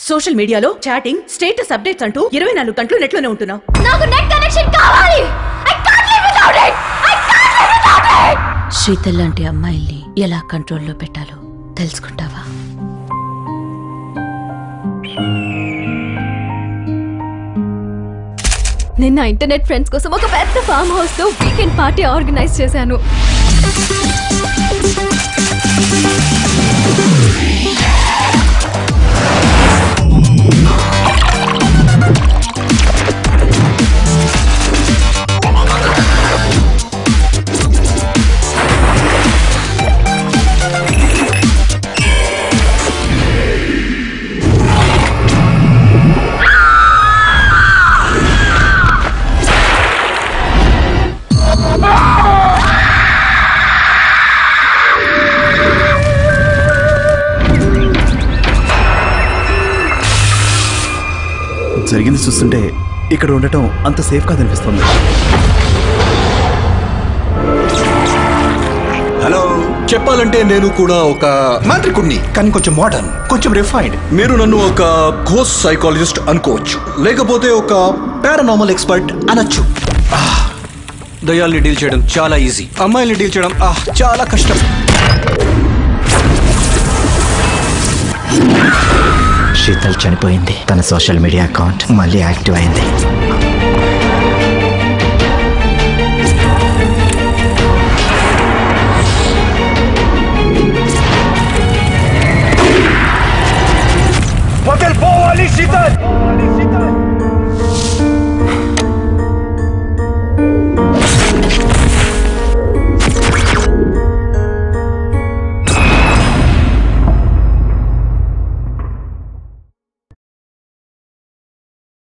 Social మీడియాలో chatting, status updates అంటూ 24 గంటలు నెట్ లోనే ఉంటున్నావు. నాకు నెట్ కనెక్షన్ కావాలి. I can't live without it. I can't live without it. Sheetal లాంటి అమ్మాయిల్ని ఎలా కంట్రోల్లో పెట్టాలో తెలుసుకుంటావా? నిన్న ఇంటర్నెట్ ఫ్రెండ్స్ కోసం ఒక పెద్ద ఫామ్ హౌస్ లో వీకెండ్ పార్టీ ఆర్గనైజ్ చేశాను. జరిగింది చూస్తుంటే ఇక్కడ ఉండటం అంత సేఫ్ కాదనిపిస్తుంది. హలో, చెప్పాలంటే నేను కూడా ఒక మాంత్రికుడిని, కానీ కొంచెం మోడర్న్, కొంచెం రిఫైన్డ్. మీరు నన్ను ఒక ఘోస్ట్ సైకాలజిస్ట్ అనుకోవచ్చు, లేకపోతే ఒక పారానార్మల్ ఎక్స్పర్ట్ అనొచ్చు. దయ్యాల్ని డీల్ చేయడం చాలా ఈజీ, అమ్మాయిల్ని డీల్ చేయడం చాలా కష్టం. శీతల్ చనిపోయింది. తన సోషల్ మీడియా అకౌంట్ మళ్ళీ యాక్టివ్ అయింది. పోవాలి శీతల్.